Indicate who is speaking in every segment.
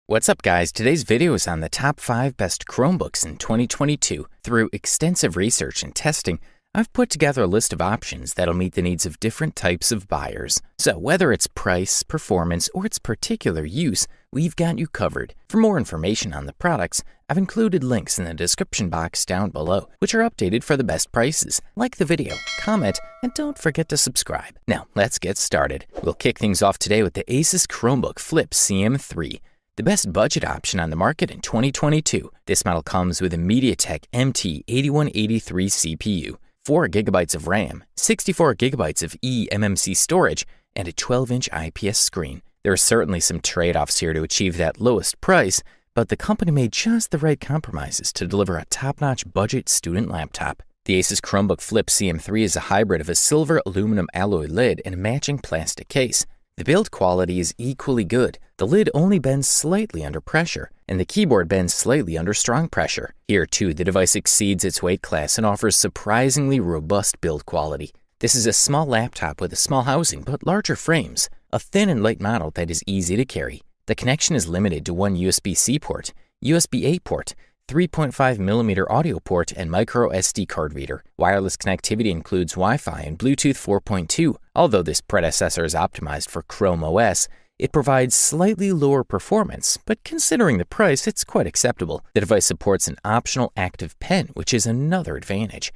Speaker 1: What's up guys, today's video is on the top 5 best Chromebooks in 2022. Through extensive research and testing, I've put together a list of options that'll meet the needs of different types of buyers. So whether it's price, performance, or its particular use, we've got you covered. For more information on the products, I've included links in the description box down below, which are updated for the best prices. Like the video, comment, and don't forget to subscribe. Now, let's get started. We'll kick things off today with the Asus Chromebook Flip CM3. The best budget option on the market in 2022. This model comes with a MediaTek MT8183 CPU, 4 GB of RAM, 64 GB of eMMC storage, and a 12-inch IPS screen. There are certainly some trade-offs here to achieve that lowest price, but the company made just the right compromises to deliver a top-notch budget student laptop. The Asus Chromebook Flip CM3 is a hybrid of a silver aluminum alloy lid and a matching plastic case. The build quality is equally good. The lid only bends slightly under pressure, and the keyboard bends slightly under strong pressure. Here too, the device exceeds its weight class and offers surprisingly robust build quality. This is a small laptop with a small housing but larger frames, a thin and light model that is easy to carry. The connection is limited to one USB-C port, USB-A port, 3.5mm audio port, and micro SD card reader. Wireless connectivity includes Wi-Fi and Bluetooth 4.2. Although this predecessor is optimized for Chrome OS, it provides slightly lower performance, but considering the price, it's quite acceptable. The device supports an optional active pen, which is another advantage.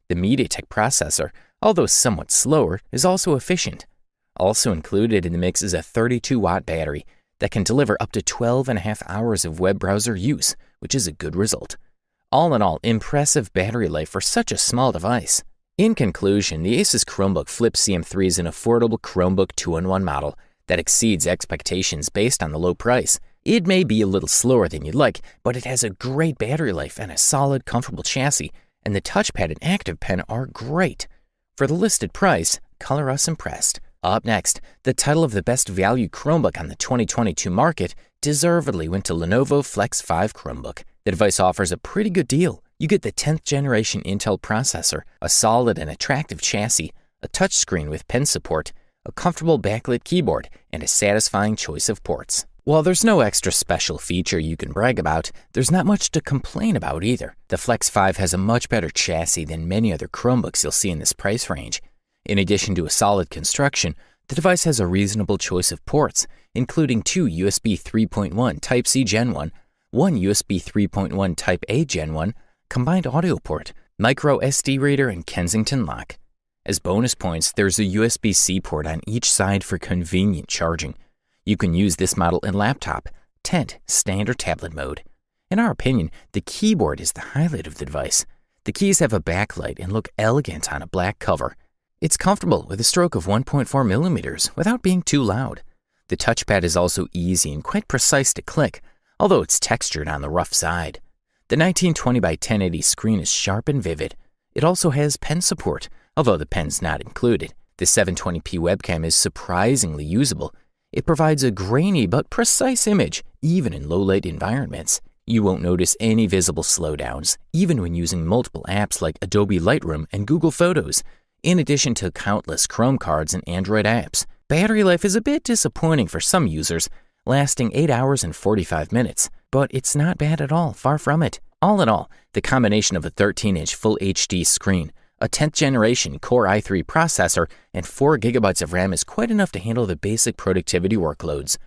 Speaker 1: The MediaTek processor, although somewhat slower, is also efficient. Also included in the mix is a 32-watt battery that can deliver up to 12.5 hours of web browser use, which is a good result. All in all, impressive battery life for such a small device. In conclusion, the Asus Chromebook Flip CM3 is an affordable Chromebook 2-in-1 model that exceeds expectations based on the low price. It may be a little slower than you'd like, but it has a great battery life and a solid, comfortable chassis, and the touchpad and active pen are great. For the listed price, color us impressed. Up next, the title of the best value Chromebook on the 2022 market deservedly went to Lenovo Flex 5 Chromebook. The device offers a pretty good deal. You get the 10th generation Intel processor, a solid and attractive chassis, a touchscreen with pen support, a comfortable backlit keyboard, and a satisfying choice of ports. While there's no extra special feature you can brag about, there's not much to complain about either. The Flex 5 has a much better chassis than many other Chromebooks you'll see in this price range. In addition to a solid construction, the device has a reasonable choice of ports, including 2 USB 3.1 Type-C Gen 1, 1 USB 3.1 Type-A Gen 1, combined audio port, micro SD reader, and Kensington lock. As bonus points, there's a USB-C port on each side for convenient charging. You can use this model in laptop, tent, stand, or tablet mode. In our opinion, the keyboard is the highlight of the device. The keys have a backlight and look elegant on a black cover. It's comfortable with a stroke of 1.4mm without being too loud. The touchpad is also easy and quite precise to click, although it's textured on the rough side. The 1920 by 1080 screen is sharp and vivid. It also has pen support, although the pen's not included. The 720p webcam is surprisingly usable. It provides a grainy but precise image, even in low-light environments. You won't notice any visible slowdowns, even when using multiple apps like Adobe Lightroom and Google Photos, in addition to countless Chrome cards and Android apps. Battery life is a bit disappointing for some users, lasting 8 hours and 45 minutes, but it's not bad at all, far from it. All in all, the combination of a 13-inch Full HD screen, a 10th generation Core i3 processor, and 4 GB of RAM is quite enough to handle the basic productivity workloads.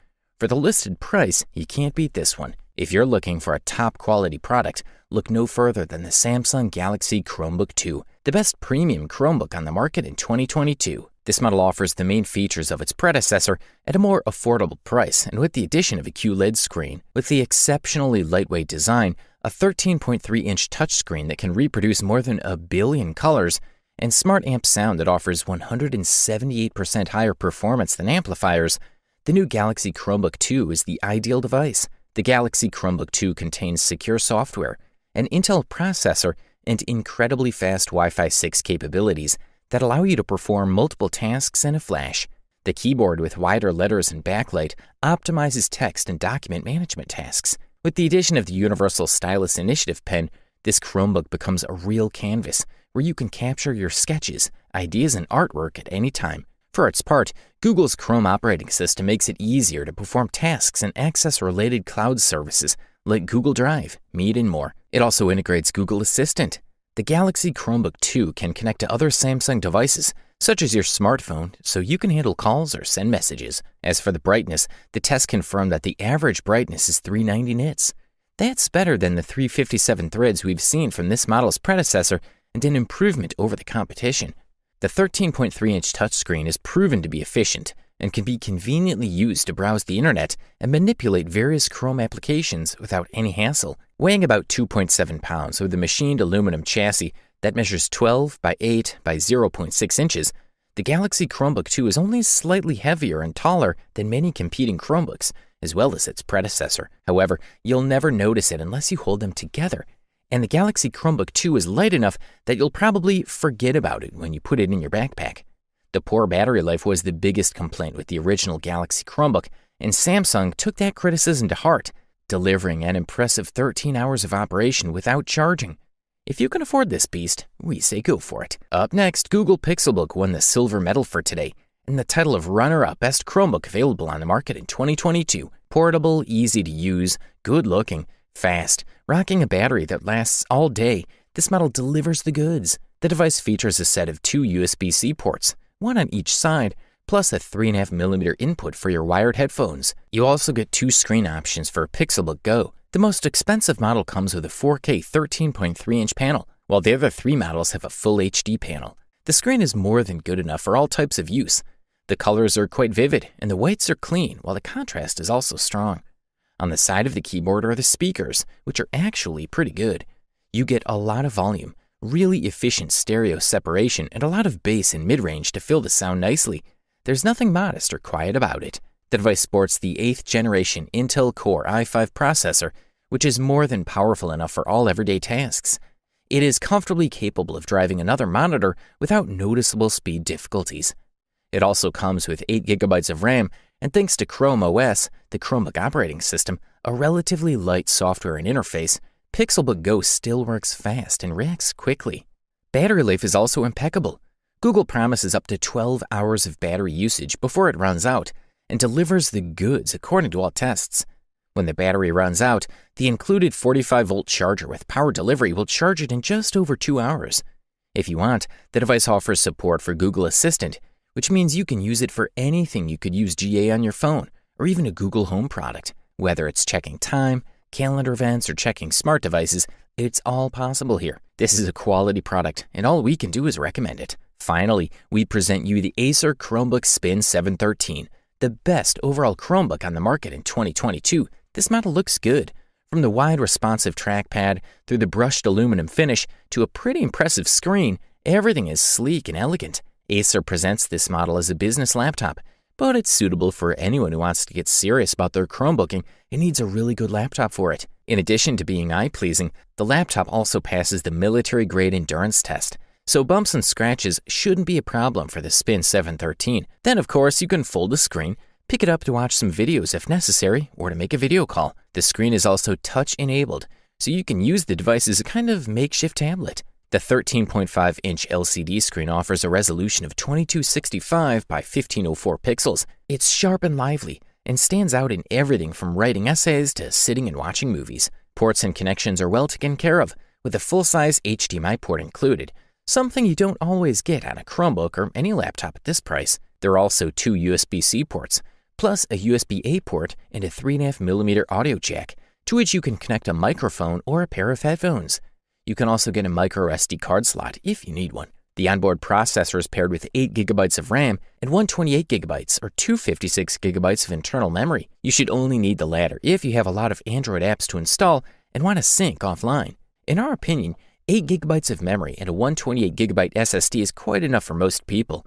Speaker 1: For the listed price, you can't beat this one. If you're looking for a top-quality product, look no further than the Samsung Galaxy Chromebook 2, the best premium Chromebook on the market in 2022. This model offers the main features of its predecessor at a more affordable price and with the addition of a QLED screen. With the exceptionally lightweight design, a 13.3-inch touchscreen that can reproduce more than 1 billion colors, and smart amp sound that offers 178% higher performance than amplifiers, the new Galaxy Chromebook 2 is the ideal device. The Galaxy Chromebook 2 contains secure software, an Intel processor, and incredibly fast Wi-Fi 6 capabilities that allow you to perform multiple tasks in a flash. The keyboard with wider letters and backlight optimizes text and document management tasks. With the addition of the Universal Stylus Initiative pen, this Chromebook becomes a real canvas where you can capture your sketches, ideas, and artwork at any time. For its part, Google's Chrome operating system makes it easier to perform tasks and access related cloud services like Google Drive, Meet, and more. It also integrates Google Assistant. The Galaxy Chromebook 2 can connect to other Samsung devices, such as your smartphone, so you can handle calls or send messages. As for the brightness, the test confirmed that the average brightness is 390 nits. That's better than the 357 threads we've seen from this model's predecessor and an improvement over the competition. The 13.3-inch touchscreen is proven to be efficient and can be conveniently used to browse the internet and manipulate various Chrome applications without any hassle. Weighing about 2.7 pounds with a machined aluminum chassis that measures 12 by 8 by 0.6 inches, the Galaxy Chromebook 2 is only slightly heavier and taller than many competing Chromebooks, as well as its predecessor. However, you'll never notice it unless you hold them together. And the Galaxy Chromebook 2 is light enough that you'll probably forget about it when you put it in your backpack. The poor battery life was the biggest complaint with the original Galaxy Chromebook, and Samsung took that criticism to heart, delivering an impressive 13 hours of operation without charging. If you can afford this beast, we say go for it. Up next, Google Pixelbook won the silver medal for today, and the title of runner-up best Chromebook available on the market in 2022. Portable, easy to use, good-looking, fast, rocking a battery that lasts all day, this model delivers the goods. The device features a set of 2 USB-C ports, one on each side, plus a 3.5mm input for your wired headphones. You also get 2 screen options for Pixelbook Go. The most expensive model comes with a 4K 13.3-inch panel, while the other 3 models have a full HD panel. The screen is more than good enough for all types of use. The colors are quite vivid, and the whites are clean, while the contrast is also strong. On the side of the keyboard are the speakers, which are actually pretty good. You get a lot of volume, really efficient stereo separation, and a lot of bass and mid-range to fill the sound nicely. There's nothing modest or quiet about it. The device sports the 8th generation Intel Core i5 processor, which is more than powerful enough for all everyday tasks. It is comfortably capable of driving another monitor without noticeable speed difficulties. It also comes with 8GB of RAM, and thanks to Chrome OS, the Chromebook operating system, a relatively light software and interface, Pixelbook Go still works fast and reacts quickly. Battery life is also impeccable. Google promises up to 12 hours of battery usage before it runs out, and delivers the goods according to all tests. When the battery runs out, the included 45-volt charger with power delivery will charge it in just over 2 hours. If you want, the device offers support for Google Assistant, which means you can use it for anything you could use GA on your phone, or even a Google Home product. Whether it's checking time, calendar events, or checking smart devices, it's all possible here. This is a quality product, and all we can do is recommend it. Finally, we present you the Acer Chromebook Spin 713, the best overall Chromebook on the market in 2022. This model looks good. From the wide responsive trackpad, through the brushed aluminum finish, to a pretty impressive screen, everything is sleek and elegant. Acer presents this model as a business laptop, but it's suitable for anyone who wants to get serious about their Chromebooking and needs a really good laptop for it. In addition to being eye-pleasing, the laptop also passes the military-grade endurance test, so bumps and scratches shouldn't be a problem for the Spin 713. Then, of course, you can fold the screen, pick it up to watch some videos if necessary, or to make a video call. The screen is also touch-enabled, so you can use the device as a kind of makeshift tablet. The 13.5-inch LCD screen offers a resolution of 2265 by 1504 pixels. It's sharp and lively, and stands out in everything from writing essays to sitting and watching movies. Ports and connections are well taken care of, with a full-size HDMI port included, something you don't always get on a Chromebook or any laptop at this price. There are also 2 USB-C ports, plus a USB-A port and a 3.5mm audio jack, to which you can connect a microphone or a pair of headphones. You can also get a micro SD card slot if you need one. The onboard processor is paired with 8GB of RAM and 128GB or 256GB of internal memory. You should only need the latter if you have a lot of Android apps to install and want to sync offline. In our opinion, 8GB of memory and a 128GB SSD is quite enough for most people.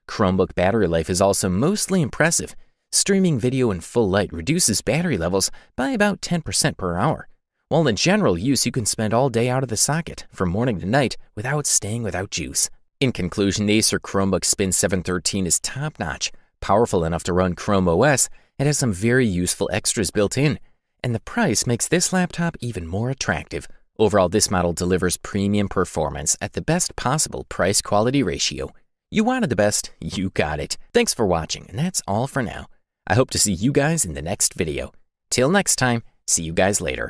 Speaker 1: Chromebook battery life is also mostly impressive. Streaming video in full light reduces battery levels by about 10% per hour. While in general use, you can spend all day out of the socket, from morning to night, without staying without juice. In conclusion, the Acer Chromebook Spin 713 is top-notch, powerful enough to run Chrome OS, and has some very useful extras built in. And the price makes this laptop even more attractive. Overall, this model delivers premium performance at the best possible price-quality ratio. You wanted the best, you got it. Thanks for watching, and that's all for now. I hope to see you guys in the next video. Till next time, see you guys later.